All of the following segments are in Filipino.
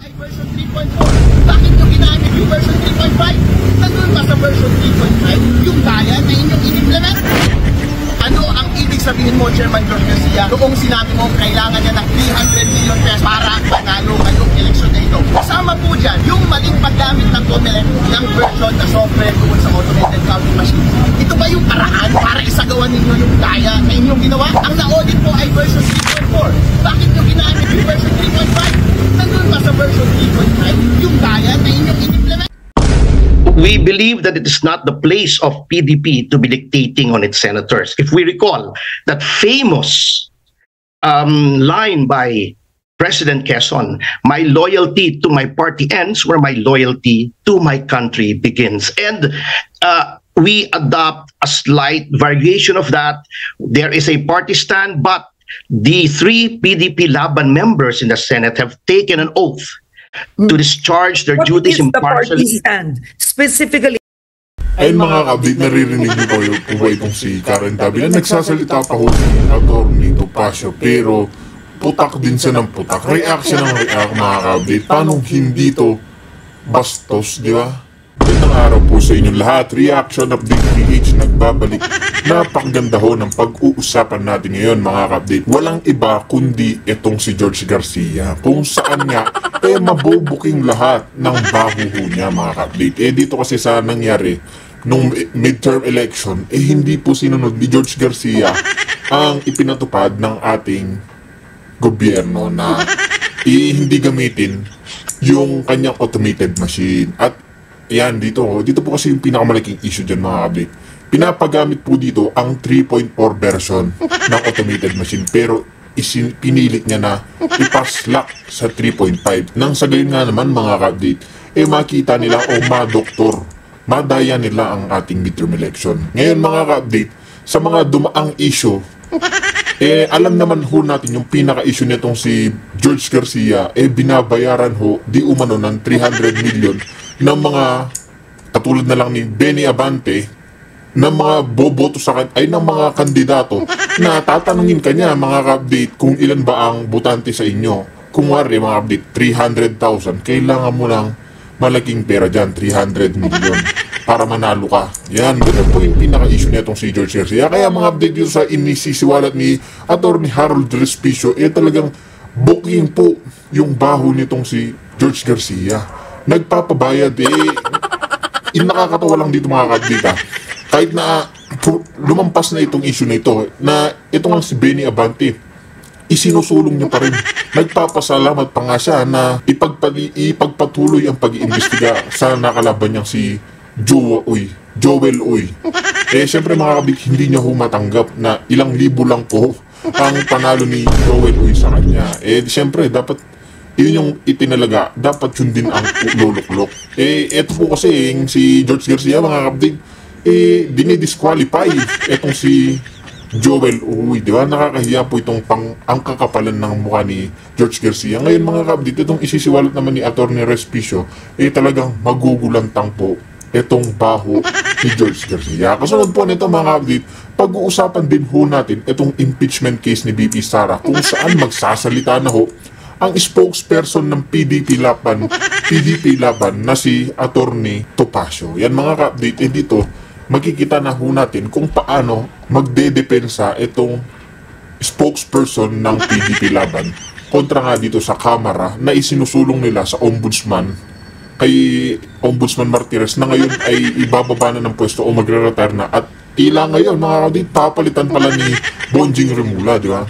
ay version 3.4. Bakit nyo ginamit yung version 3.5? Nandun ba sa version 3.5 yung kaya na inyong in-implement? Ano ang ibig sabihin mo, Chairman George Garcia, noong sinabi mo kailangan niya ng 300 million pesos para panalo ngayong eleksyon na ito? Kasama po dyan yung maling paggamit ng COMELEC ng version na software doon sa automated counting machine. Ito ba yung paraan para isagawa ninyo yung kaya na inyong ginawa? Ang na-audit po ay version 3.4. Bakit nyo ginamit yung version 3.5? Nandun ba sa version 3.5 yung kaya na inyong in-implement? We believe that it is not the place of PDP to be dictating on its senators. If we recall that famous line by President Quezon, "My loyalty to my party ends where my loyalty to my country begins." And we adopt a slight variation of that. There is a party stand, but the 3 PDP Laban members in the Senate have taken an oath to discharge their duties impartially. What is the party stand? Specifically. Ayun mga kabit, naririnig niyo po ba itong si Karen Tabi na nagsasalita pa ho si Atty. Topacio, pero putak din siya ng putak. Reaction ng react mga kabit. Paano hindi to bastos, di ba? Magandang araw po sa inyong lahat. Reaction of PH nagbabalik. Napakaganda ho ng pag-uusapan natin ngayon mga kapdate. Walang iba kundi itong si George Garcia. Kung saan nga, mabubuking lahat ng baho niya mga kapdate. Dito kasi sa nangyari, nung midterm election, hindi po sinunod ni George Garcia ang ipinatupad ng ating gobyerno na hindi gamitin yung kanyang automated machine. At yan, dito po kasi yung pinakamalaking issue dyan mga kapdate. Pinapagamit po dito ang 3.4 version ng automated machine, pero pinilit niya na ipaslak sa 3.5. Nang sa gayon nga naman mga ka-update, makita nila o madoktor, madaya nila ang ating midterm election. Ngayon mga ka-update, sa mga dumaang issue, alam naman ho natin yung pinaka-issue nitong si George Garcia, binabayaran ho di umano ng 300 million ng mga katulad na lang ni Benny Abante, ng mga boboto sa ay ng mga kandidato na tatanungin kanya mga ka-update kung ilan ba ang botante sa inyo. Kung wari mga update 300,000, kailangan mo ng malaking pera dyan, 300 million para manalo ka. Yan, ganun po yung pinaka-issue nitong si George Garcia. Kaya mga update dito sa inisisiwalat ni Atty. Harold Respicio, talagang booking po yung baho nitong si George Garcia. Nagpapabayad nakakatawa lang dito mga ka-update kahit na lumampas na itong issue na ito, na itong si Benny Abante, isinusulong niya pa rin. Nagpapasalamat pa nga siya na ipagpatuloy ang pag-iimbestiga sa nakalaban niyang si Joel Uy. Siyempre mga kabit, hindi niya humatanggap na ilang libo lang po ang panalo ni Joel Uy sa kanya. Siyempre, dapat yun yung itinalaga, dapat yun din ang luluklok. Ito po kasi si George Garcia mga kabit, dinidisqualify itong si Joel Uy, di ba? Nakakahiya po itong ang kakapalan ng mukha ni George Garcia. Ngayon mga kabdit, itong isisiwalat naman ni Atty. Respicio, talagang magugulantang po itong baho ni George Garcia. Kasunod po nito mga kabdit, pag-uusapan din ho natin itong impeachment case ni BP Sara, kung saan magsasalita na ho ang spokesperson ng PDP Laban na si Atty. Topacio. Yan mga ka-update, dito makikita na ho natin kung paano magdedepensa itong spokesperson ng PDP Laban kontra nga dito sa Kamara na isinusulong nila sa Ombudsman kay Ombudsman Martires na ngayon ay ibababa na ng pwesto o magre-retire na, at tila ngayon mga ka-update, papalitan pala ni Bonjing Rimula, di ba?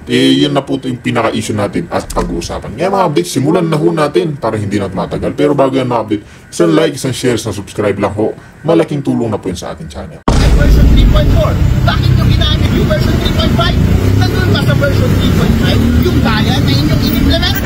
Yan na po ito yung pinaka-issue natin at pag-uusapan. Ngayon mga update, simulan na ho natin para hindi na matagal. Pero bago yan mga update, isang like, isang share, isang subscribe lang ho. Malaking tulong na po yun sa ating channel. Version 3.4. Bakit nyo ginamit yung version 3.5? Nandun ba sa version 3.5 yung kaya na inyong in-implement?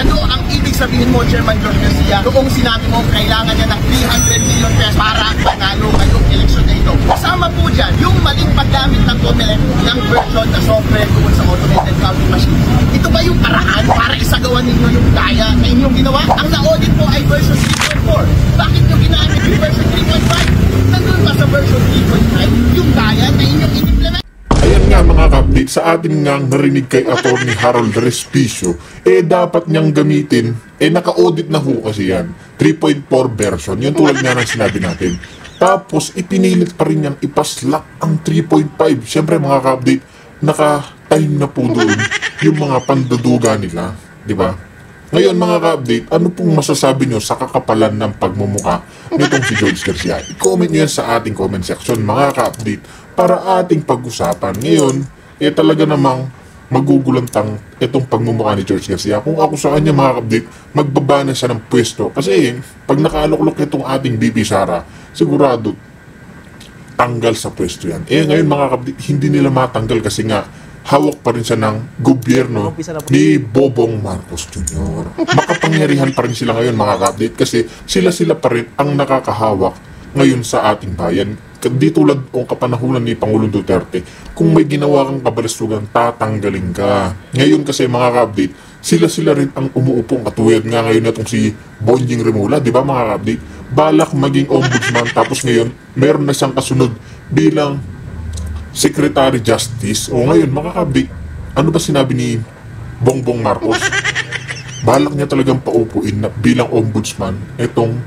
Ano ang ibig sabihin mo, Chairman George Garcia, noong sinabi mo kailangan niya ng 300 million pesos para panalo ngayong eleksyon na ito? Kasama po dyan yung maling paggamit ng COMELEC ng version na software doon sa automated counting machine. Ito ba yung paraan para isagawa ninyo yung kaya na inyong ginawa? Ang na-audit po ay version 3.4. Bakit nyo ginamit yung version 3.5? Nandun ba sa version 3.5 yung kaya na inyong in-implement? Ayan nga Kaya mga ka-update, sa atin nga narinig kay Attorney Harold Respicio, dapat niyang gamitin, naka-audit na ho kasi yan. 3.4 version, yun tulad nga ng sinabi natin. Tapos, ipinilit pa rin niyang ipaslak ang 3.5. Siyempre mga ka-update, naka-time na po doon yung mga panduduga nila. Di ba? Ngayon mga ka-update, ano pong masasabi nyo sa kakapalan ng pagmumuka nitong si George Garcia? I-comment nyo yan sa ating comment section mga ka-update para ating pag-usapan. Ngayon, talaga namang magugulantang itong pagmumuka ni George Garcia. Kung ako sa kanya mga ka-update, magbaba na siya ng pwesto. Kasi pag nakaaluklok itong ating BP Sara, sigurado tanggal sa pwesto yan. Ngayon mga ka-update, hindi nila matanggal kasi nga hawak pa rin siya ng gobyerno ni Bobong Marcos Jr. Makapangyarihan pa rin sila ngayon mga ka-update kasi sila pa rin ang nakakahawak ngayon sa ating bayan. Di tulad o kapanahunan ni Pangulong Duterte, kung may ginawa kang kabalisugan, tatanggalin ka. Ngayon kasi mga ka-update, sila rin ang umuupong katulad nga ngayon na itong si Bonjing Rimula, di ba mga ka-update? Balak maging ombudsman tapos ngayon meron na siyang kasunod bilang Secretary Justice. O ngayon, mga ka-update, ano ba sinabi ni Bongbong Marcos? Balak niya talagang paupuin na bilang ombudsman itong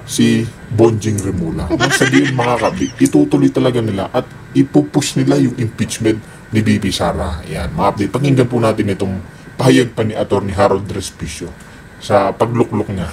si Bonjing Rimula. Sa diyon mga ka-update, itutuloy talaga nila at ipupush nila yung impeachment ni BP Sara. Yan, mga update. Pakinggan po natin itong pahayag pa ni Attorney Harold Respicio sa pagluklok niya.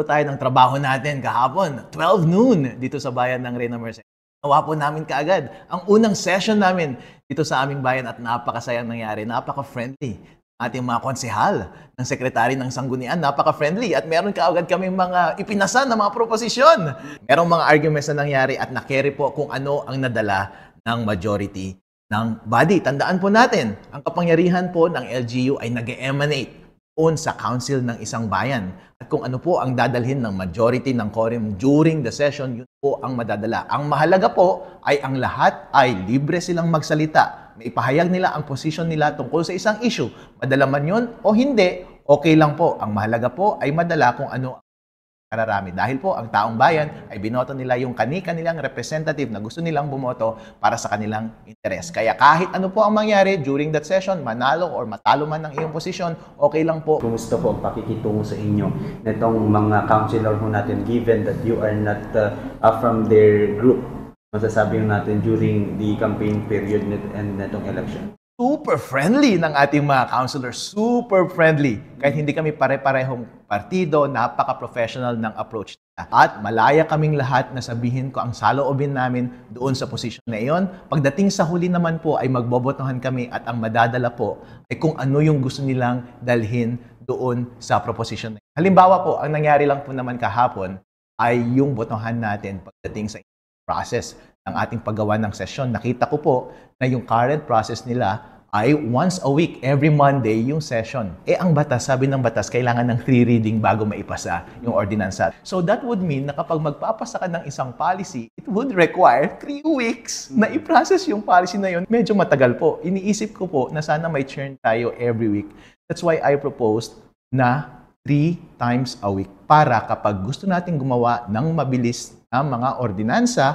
Tayo ng trabaho natin kahapon, 12 noon dito sa bayan ng Reyna Merced. Nawa po namin kaagad ang unang session namin dito sa aming bayan at napakasayang nangyari, napaka-friendly. Ating mga konsehal ng sekretary ng Sanggunian, napaka-friendly at meron kaagad kami mga ipinasa na mga proposisyon. Merong mga arguments na nangyari at na-carry po kung ano ang nadala ng majority ng body. Tandaan po natin, ang kapangyarihan po ng LGU ay nag-emanate sa council ng isang bayan. At kung ano po ang dadalhin ng majority ng quorum during the session, yun po ang madadala. Ang mahalaga po ay ang lahat ay libre silang magsalita. May ipahayag nila ang position nila tungkol sa isang issue. Madala man yun o hindi, okay lang po. Ang mahalaga po ay madala kung ano ang kararami. Dahil po ang taong bayan ay binoto nila yung kanilang representative na gusto nilang bumoto para sa kanilang interes. Kaya kahit ano po ang mangyari during that session, manalo or matalo man ng iyong posisyon, okay lang po. Kumusta po ang pakikitungo sa inyo nitong mga councilor po natin given that you are not from their group? Masasabi natin during the campaign period and netong election. Super friendly ng ating mga councilors. Super friendly. Kahit hindi kami pare-parehong partido, napaka-professional ng approach nila. At malaya kaming lahat na sabihin ko ang saloobin namin doon sa posisyon na iyon. Pagdating sa huli naman po ay magbobotohan kami at ang madadala po ay kung ano yung gusto nilang dalhin doon sa proposition na iyon. Halimbawa po, ang nangyari lang po naman kahapon ay yung botohan natin pagdating sa process ng ating paggawa ng session. Nakita ko po na yung current process nila ay once a week, every Monday, yung session. Ang batas, sabi ng batas, kailangan ng 3 reading bago maipasa yung ordinansa. So that would mean na kapag magpapasa ka ng isang policy, it would require 3 weeks na i-process yung policy na yun. Medyo matagal po. Iniisip ko po na sana may churn tayo every week. That's why I proposed na 3 times a week para kapag gusto natin gumawa ng mabilis na mga ordinansa,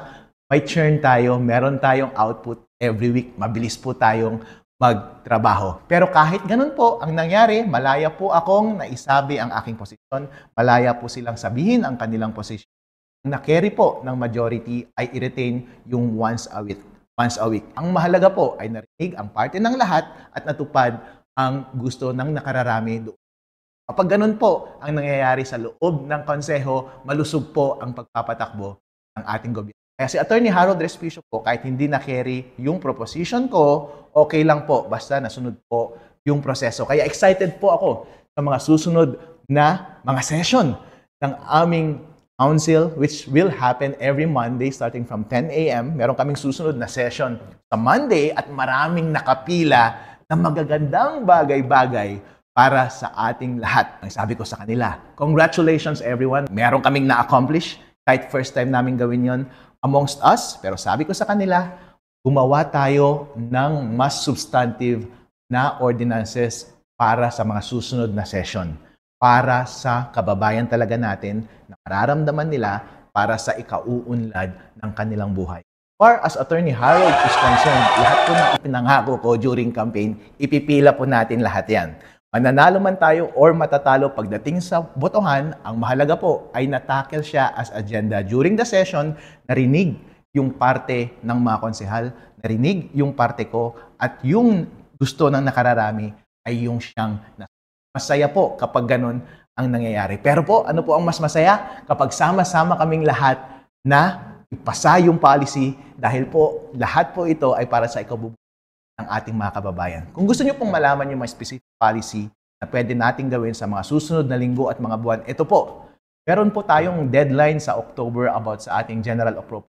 may churn tayo, meron tayong output every week, mabilis po tayong magtrabaho. Pero kahit ganun po ang nangyari, malaya po akong naisabi ang aking posisyon, malaya po silang sabihin ang kanilang posisyon. Ang na-carry po ng majority ay i-retain yung once a week. Ang mahalaga po ay narinig ang parte ng lahat at natupad ang gusto ng nakararami doon. Kapag ganun po ang nangyayari sa loob ng konseho, malusog po ang pagpapatakbo ng ating gobyerno. Kaya si Attorney Harold Respicio po, kahit hindi na-carry yung proposition ko, okay lang po, basta nasunod po yung proseso. Kaya excited po ako sa mga susunod na mga session ng aming council, which will happen every Monday starting from 10 a.m. Meron kaming susunod na session sa Monday at maraming nakapila na magagandang bagay-bagay para sa ating lahat. Ang sabi ko sa kanila, congratulations everyone. Meron kaming na-accomplish kahit first time namin gawin yon amongst us. Pero sabi ko sa kanila, gumawa tayo ng mas substantive na ordinances para sa mga susunod na session. Para sa kababayan talaga natin na mararamdaman nila para sa ikauunlad ng kanilang buhay. far as Attorney Harold is concerned, lahat po ng ipinangako ko during campaign, ipipila po natin lahat yan. Mananalo man tayo or matatalo pagdating sa botohan, ang mahalaga po ay natackle siya as agenda. During the session, narinig yung parte ng mga konsehal, narinig yung parte ko, at yung gusto ng nakararami ay yung siyang masaya po kapag ganun ang nangyayari. Pero po, ano po ang mas masaya? Kapag sama-sama kaming lahat na ipasa yung policy dahil po lahat po ito ay para sa ikabubuti ng ating mga kababayan. Kung gusto niyo pong malaman yung mga specific policy na pwede nating gawin sa mga susunod na linggo at mga buwan, ito po. Meron po tayong deadline sa October about sa ating general appropriation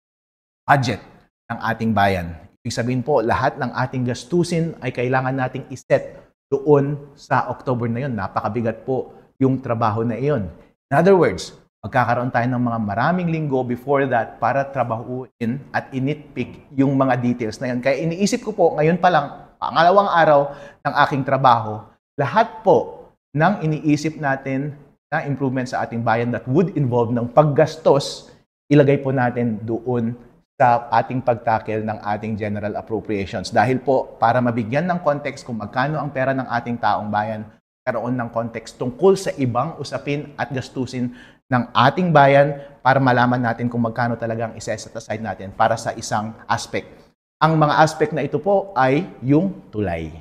budget ng ating bayan. Ibig sabihin po, lahat ng ating gastusin ay kailangan nating iset doon sa October na yun. Napakabigat po yung trabaho na iyon. In other words, magkakaroon tayo ng mga maraming linggo before that para trabahuin at initpick yung mga details na yun. Kaya iniisip ko po, ngayon pa lang, pangalawang araw ng aking trabaho, lahat po ng iniisip natin na improvement sa ating bayan that would involve ng paggastos, ilagay po natin doon sa ating pagtackle ng ating general appropriations. Dahil po, para mabigyan ng context kung magkano ang pera ng ating taong bayan, karoon ng context tungkol sa ibang usapin at gastusin ng ating bayan para malaman natin kung magkano talaga ang isa-set aside natin para sa isang aspect. Ang mga aspect na ito po ay yung tulay.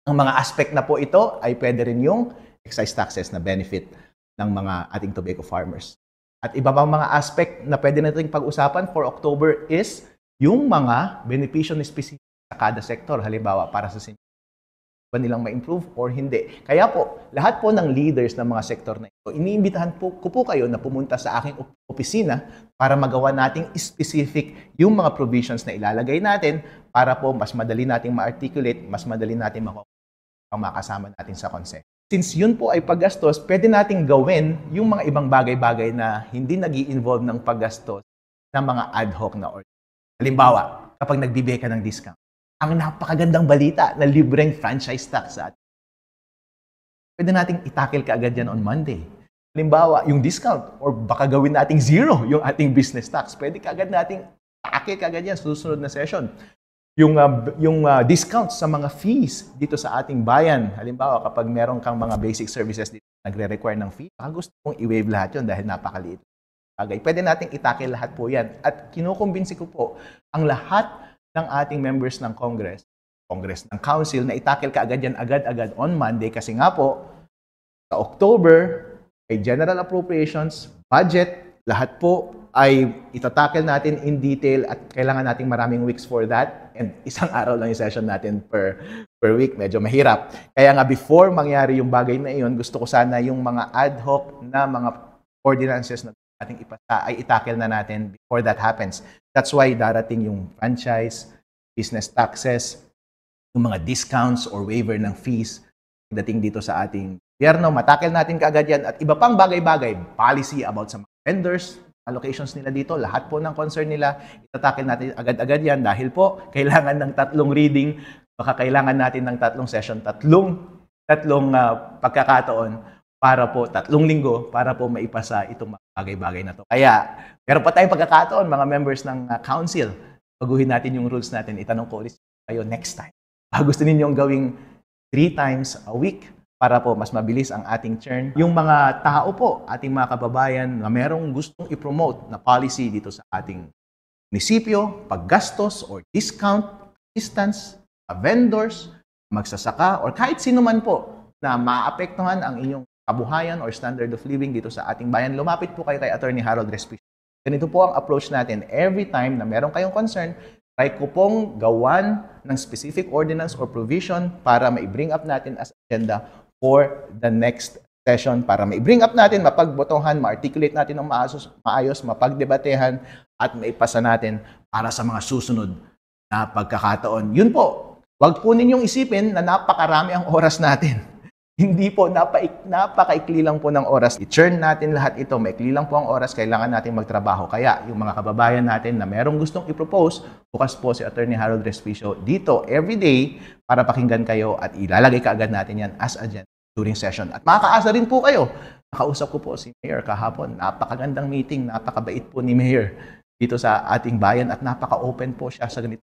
Ang mga aspect na po ito ay pwede rin yung excise taxes na benefit ng mga ating tobacco farmers. At iba pang mga aspect na pwede nating pag-usapan for October is yung mga benepisyo na specific sa kada sektor. Halimbawa, para sa senior, ba nilang ma-improve or hindi. Kaya po, lahat po ng leaders ng mga sektor na ito, iniimbitahan ko po kayo na pumunta sa aking opisina para magawa nating specific yung mga provisions na ilalagay natin para po mas madali nating ma-articulate, mas madali nating makasama natin sa konsep. Since yun po ay paggastos, pwede nating gawin yung mga ibang bagay-bagay na hindi nag-i-involve ng paggastos ng mga ad hoc na order. Halimbawa, kapag nagbibigay ka ng discount, ang napakagandang balita na libreng franchise tax sa atin. Pwede nating itakil ka agad yan on Monday. Halimbawa, yung discount or baka gawin nating zero yung ating business tax. Pwede ka agad nating takil ka agad yan sa susunod na session. Yung discount sa mga fees dito sa ating bayan. Halimbawa, kapag meron kang mga basic services dito nagre-require ng fee, baka gusto mong i-waive lahat yun dahil napakaliit. Pwede nating itakil lahat po yan. At kinukumbinsi ko po ang lahat ng ating members ng Congress, ng Council, na itakil ka agad yan agad-agad on Monday kasi nga po, sa October, ay General Appropriations, Budget, lahat po ay itatakil natin in detail at kailangan nating maraming weeks for that. And isang araw lang yung session natin per week. Medyo mahirap. Kaya nga before mangyari yung bagay na iyon, gusto ko sana yung mga ad hoc na mga ordinances na ating ipasa ay itakil na natin before that happens. That's why darating yung franchise, business taxes, yung mga discounts or waiver ng fees dating dito sa ating gobyerno. Matakil natin kaagad yan at iba pang bagay-bagay, policy about sa mga vendors, allocations nila dito, lahat po ng concern nila, itatakil natin agad-agad yan dahil po kailangan ng 3 reading, baka kailangan natin ng 3 session, tatlong pagkakataon para po 3 linggo para po maipasa itong mga bagay-bagay na to. Kaya, meron pa tayong pagkakataon, mga members ng council, baguhin natin yung rules natin. Itanong ko ulit kayo next time. Gusto ninyong gawing 3 times a week para po mas mabilis ang ating churn. Yung mga tao po, ating mga kababayan na merong gustong i-promote na policy dito sa ating munisipyo, paggastos or discount, assistance, vendors, magsasaka, or kahit sino man po na maapektuhan ang inyong kabuhayan or standard of living dito sa ating bayan, lumapit po kayo kay Attorney Harold Respicio. Ganito po ang approach natin. Every time na meron kayong concern, try ko pong gawan ng specific ordinance or provision para ma-bring up natin as agenda for the next session, para ma-bring up natin, mapagbotohan, ma-articulate natin ng maayos, mapagdebatehan, at maipasa natin para sa mga susunod na pagkakataon. Yun po, wag po ninyong isipin na napakarami ang oras natin. Hindi po, napakaikli lang po ng oras. I-churn natin lahat ito, maikli lang po ang oras, kailangan natin magtrabaho. Kaya yung mga kababayan natin na merong gustong i-propose, bukas po si Attorney Harold Respicio dito everyday para pakinggan kayo at ilalagay kaagad natin yan as agenda during session. At makakaasa rin po kayo. Nakausap ko po si Mayor kahapon. Napakagandang meeting, napakabait po ni Mayor dito sa ating bayan at napaka-open po siya sa ganito.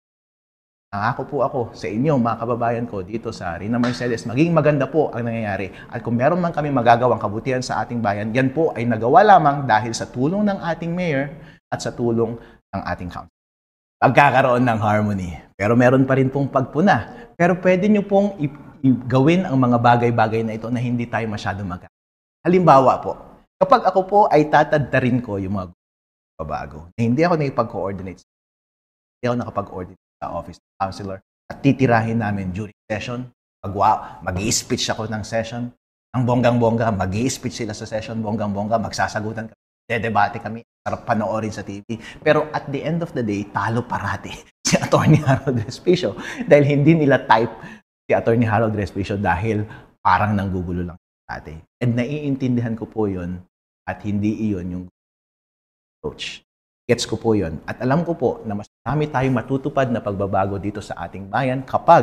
Nangako po ako sa inyo, mga kababayan ko, dito sa Rina Mercedes, maging maganda po ang nangyayari. At kung meron man kami magagawang kabutihan sa ating bayan, yan po ay nagawa lamang dahil sa tulong ng ating mayor at sa tulong ng ating council. Pagkakaroon ng harmony. Pero meron pa rin pong pagpuna. Pero pwede nyo pong gawin ang mga bagay-bagay na ito na hindi tayo masyado Halimbawa po, kapag ako po ay tatadtarin ko yung mga babago, na hindi ako nakipag-coordinate, hindi ako nakapag-coordinate sa office ng counselor at titirahin namin during session. Mag-i-speech ako ng session. Ang bonggang-bongga, mag-i-speech sila sa session, bonggang-bongga, magsasagutan kami, dedebate kami, sarap panoorin sa TV. Pero at the end of the day, talo parati si Atty. Harold Respicio dahil hindi nila type si Atty. Harold Respicio dahil parang nanggugulo lang sa atin. And naiintindihan ko po yun at hindi iyon yung approach. Gets ko po yun. At alam ko po na mas marami tayong matutupad na pagbabago dito sa ating bayan kapag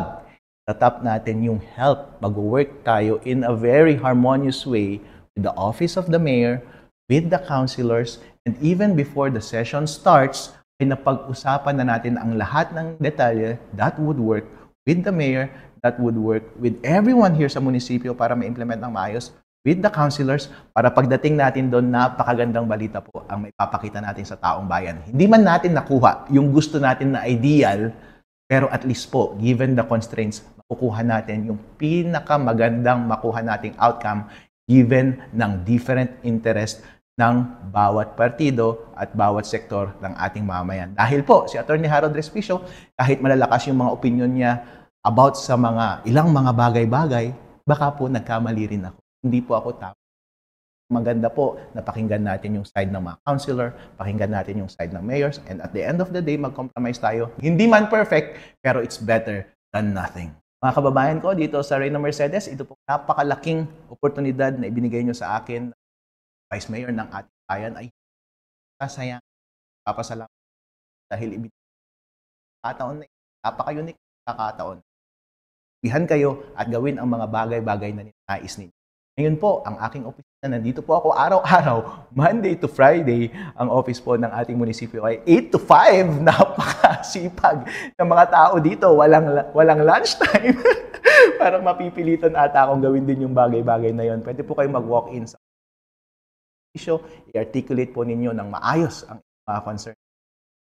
tatap natin yung help. Mag-work tayo in a very harmonious way with the office of the mayor, with the councilors, and even before the session starts, ay napag-usapan na natin ang lahat ng detalye that would work with the mayor, that would work with everyone here sa munisipyo para ma-implement ng maayos, with the councilors, para pagdating natin doon, napakagandang balita po ang maipapakita natin sa taong bayan. Hindi man natin nakuha yung gusto natin na ideal, pero at least po, given the constraints, makukuha natin yung pinakamagandang makuha nating outcome given ng different interest ng bawat partido at bawat sektor ng ating mamayan. Dahil po, si Atty. Harold Respicio, kahit malalakas yung mga opinion niya about sa ilang mga bagay-bagay, baka po nagkamali rin ako. Hindi po ako tama. Maganda po na pakinggan natin yung side ng mga councilor, pakinggan natin yung side ng mayors, and at the end of the day, mag-compromise tayo. Hindi man perfect, pero it's better than nothing. Mga kababayan ko, dito sa Reyna Mercedes, ito po napakalaking oportunidad na ibinigay nyo sa akin, Vice Mayor ng ating bayan, ay kasayang papasalamat dahil ibinigay kataon na napaka-unique kakataon. Ibihan kayo at gawin ang mga bagay-bagay na nais ninyo. Ngayon po, ang aking opisina, nandito po ako araw-araw, Monday to Friday. Ang office po ng ating munisipyo ay 8 to 5. Napakasipag ng mga tao dito. Walang lunchtime. Parang mapipilitan ata akong gawin din yung bagay-bagay na yon. Pwede po kayo mag-walk-in sa issue. I-articulate po ninyo ng maayos ang mga concern.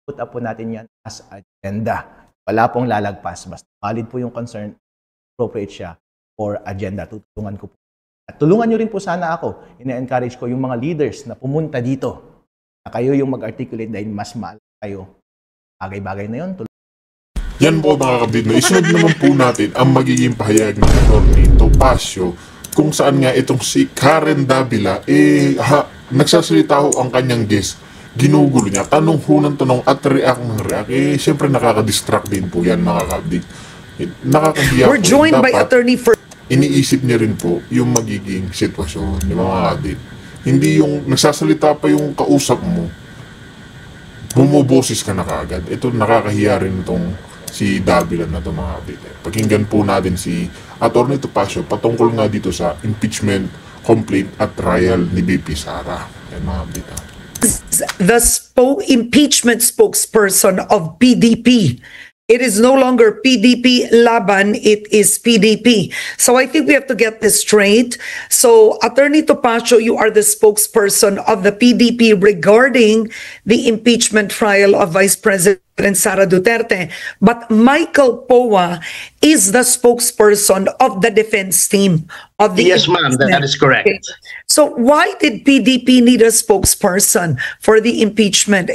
Put up po natin yan as agenda. Wala pong lalagpas. Basta valid po yung concern, appropriate siya for agenda. Tutulungan ko po. At tulungan nyo rin po sana ako. Ina-encourage ko yung mga leaders na pumunta dito. Na kayo yung mag-articulate dahil mas mahal kayo. Bagay-bagay na yun. Yan po mga kabid na isunod naman po natin ang magiging pahayag ng Atty. Topacio kung saan nga itong si Karen Davila nagsasalita ho ang kanyang guest. Ginugulo niya. Tanong ho ng tanong at react ng react. Siyempre nakaka-distract din po yan mga kabid. Nakakahiya We're joined by Attorney for iniisip niya rin po yung magiging sitwasyon ni mga kabid. Hindi yung nagsasalita pa yung kausap mo, bumuboses ka na kaagad. Ito nakakahiya rin itong si Davila na ito mga kabid. Pakinggan po natin si Atty. Topacio patungkol nga dito sa impeachment complaint at trial ni BP Sara. Yan mga kabid. the impeachment spokesperson of PDP. It is no longer PDP Laban, it is PDP. So I think we have to get this straight. So Attorney Topacio, you are the spokesperson of the PDP regarding the impeachment trial of Vice President Sara Duterte. But Michael Poa is the spokesperson of the defense team of the Yes, ma'am, that is correct. Okay. So why did PDP need a spokesperson for the impeachment?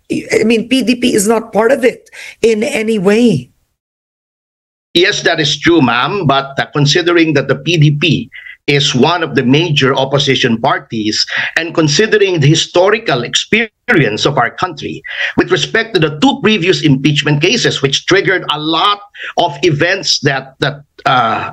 PDP is not part of it in any way. Yes, that is true, ma'am. But considering that the PDP is one of the major opposition parties and considering the historical experience of our country with respect to the two previous impeachment cases, which triggered a lot of events that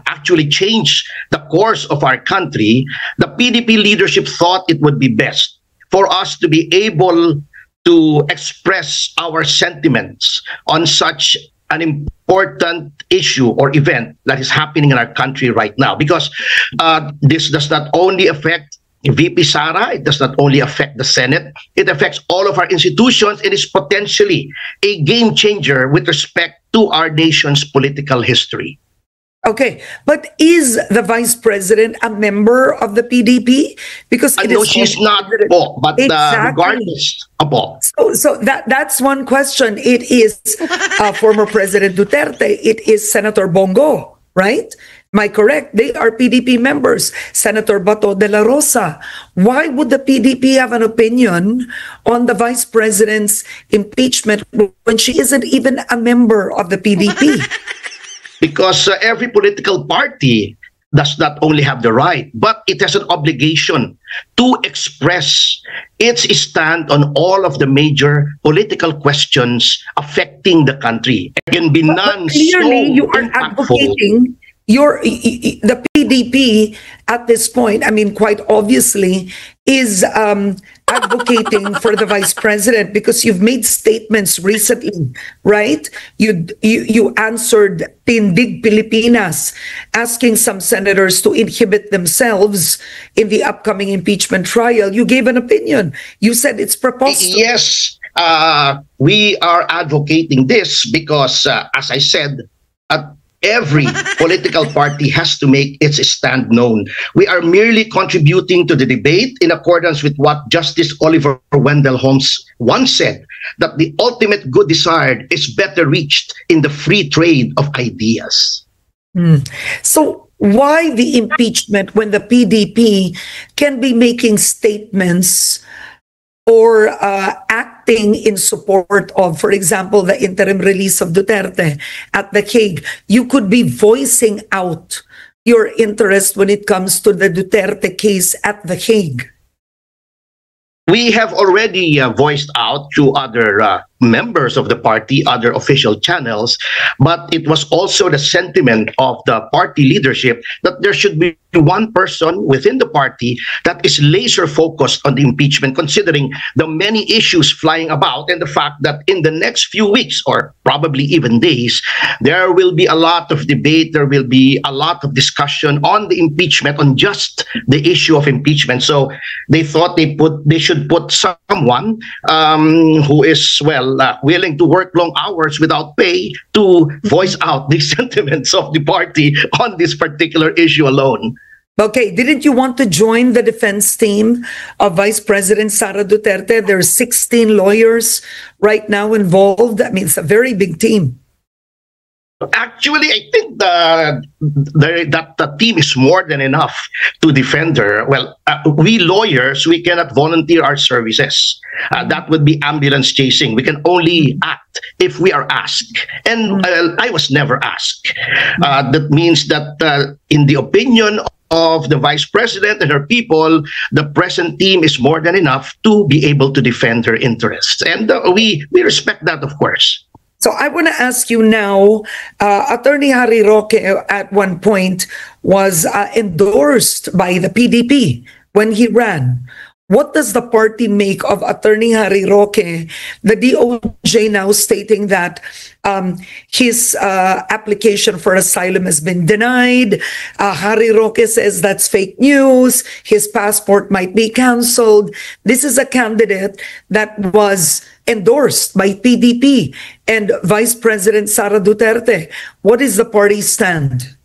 actually changed the course of our country, the PDP leadership thought it would be best for us to be able to express our sentiments on such an important issue or event that is happening in our country right now, because this does not only affect VP Sara, it does not only affect the Senate, it affects all of our institutions. It is potentially a game changer with respect to our nation's political history. Okay, but is the Vice President a member of the PDP? Because it No, is she's not po, but Exactly. regardless, po. So that's one question. It is former President Duterte. It is Senator Bongo, right? Am I correct? They are PDP members. Senator Bato de la Rosa. Why would the PDP have an opinion on the Vice President's impeachment when she isn't even a member of the PDP? Because every political party does not only have the right, but it has an obligation to express its stand on all of the major political questions affecting the country. There can be none Clearly, so you are impactful. advocating the PDP at this point, I mean, quite obviously, is advocating for the Vice President because you've made statements recently, right? You answered Tindig Pilipinas, asking some senators to inhibit themselves in the upcoming impeachment trial. You gave an opinion. You said it's preposterous. Yes, we are advocating this because, as I said, every political party has to make its stand known. We are merely contributing to the debate in accordance with what Justice Oliver Wendell Holmes once said, that the ultimate good desired is better reached in the free trade of ideas. So why the impeachment when the PDP can be making statements or acting in support of, for example, the interim release of Duterte at The Hague? You could be voicing out your interest when it comes to the Duterte case at The Hague. We have already voiced out to other members of the party, other official channels, but it was also the sentiment of the party leadership that there should be one person within the party that is laser focused on the impeachment, considering the many issues flying about and the fact that in the next few weeks or probably even days, there will be a lot of debate, there will be a lot of discussion on the impeachment, on just the issue of impeachment. So they thought they should put someone who is, well, willing to work long hours without pay to voice out the sentiments of the party on this particular issue alone. Okay, didn't you want to join the defense team of Vice President Sara Duterte? There are 16 lawyers right now involved. I mean, it's a very big team. Actually, I think that the team is more than enough to defend her. Well, we lawyers, we cannot volunteer our services. That would be ambulance chasing. We can only act if we are asked. And I was never asked. That means that in the opinion of the Vice President and her people, the present team is more than enough to be able to defend her interests. And we respect that, of course. So I want to ask you now, Attorney Harry Roque at one point was endorsed by the PDP when he ran. What does the party make of Attorney Harry Roque, the DOJ now stating that his application for asylum has been denied? Harry Roque says that's fake news. His passport might be canceled. This is a candidate that was endorsed by PDP and Vice President Sara Duterte. What is the party's stand?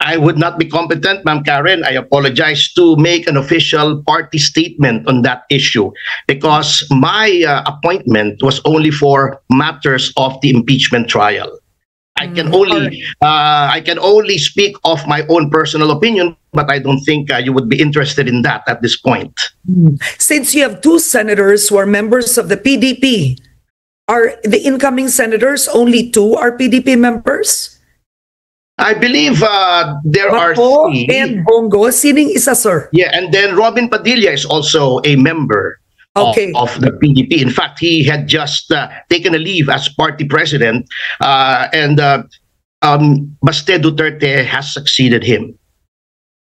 I would not be competent, Ma'am Karen. I apologize to make an official party statement on that issue because my appointment was only for matters of the impeachment trial. I can only speak of my own personal opinion, but I don't think you would be interested in that at this point. Since you have two senators who are members of the PDP, are the incoming senators only two are PDP members? I believe there are Bato three. and Bongo. Sining isa, sir? Yeah, and then Robin Padilla is also a member of the PDP. In fact, he had just taken a leave as party president, and Baste Duterte has succeeded him.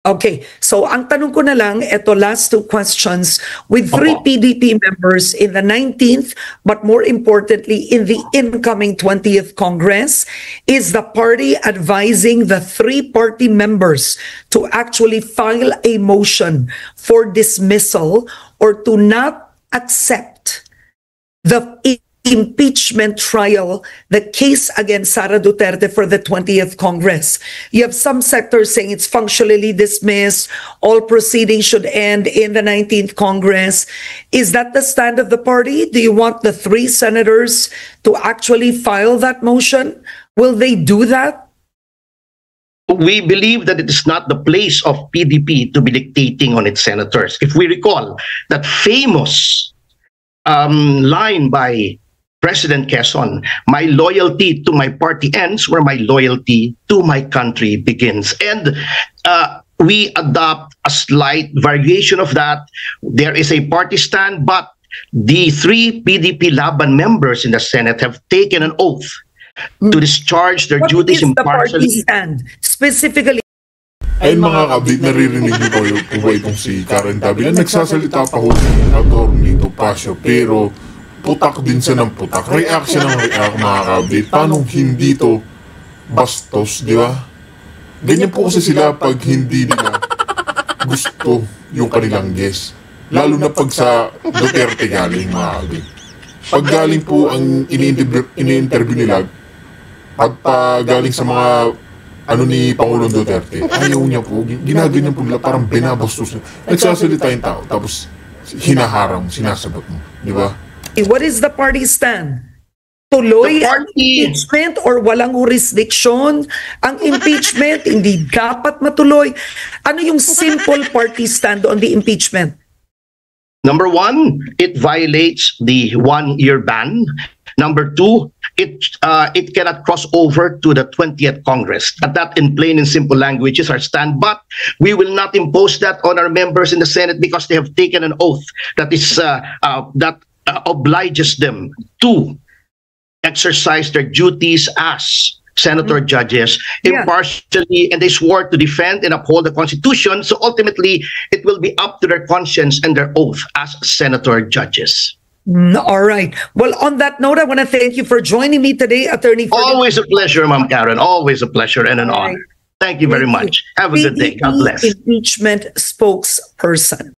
Okay, so ang tanong ko na lang, eto last two questions, with three Opo. PDP members in the 19th, but more importantly, in the incoming 20th Congress, is the party advising the three party members to actually file a motion for dismissal or to not accept the impeachment trial, the case against Sara Duterte for the 20th Congress? You have some sectors saying it's functionally dismissed, all proceedings should end in the 19th Congress. Is that the stand of the party? Do you want the three senators to actually file that motion? Will they do that? We believe that it is not the place of PDP to be dictating on its senators. If we recall that famous line by President Quezon, my loyalty to my party ends where my loyalty to my country begins. And we adopt a slight variation of that. There is a party stand, but the three PDP Laban members in the Senate have taken an oath to discharge their What duties is the party impartially. stand? Specifically, Ayun mga kabit, naririnig niyo po yung po ba itong si Karen Davila. Nagsasalita pa ho si Atty. Topacio, pero putak din siya ng putak. Reaction ng react mga kabit. Paano hindi to bastos, di ba? Ganyan po kasi sila pag hindi nila gusto yung kanilang guest. Lalo na pag sa Duterte galing mga kabit. Pag galing po ang ini-interview nila, pagpa galing sa mga ni Pangulong Duterte, ayaw niya po, ginaganyan po nila, parang binabastos niya. Nagsasalita yung tao, tapos hinaharang, sinasagot mo, di ba? what is the party stand? Tuloy The ang party- impeachment or walang jurisdiction? Ang impeachment, hindi dapat matuloy. Ano yung simple party stand on the impeachment? Number one, it violates the 1-year ban. Number two, it cannot cross over to the 20th Congress. And that, in plain and simple language, is our stand. But we will not impose that on our members in the Senate because they have taken an oath that is obliges them to exercise their duties as senator judges Yeah. impartially, and they swore to defend and uphold the Constitution. So ultimately, it will be up to their conscience and their oath as senator judges. All right. Well, on that note, I want to thank you for joining me today, Attorney Ferdinand. Always a pleasure, Ma'am Karen. Always a pleasure and an All right. honor. Thank you very much. Have a good day. God PDP bless. impeachment spokesperson.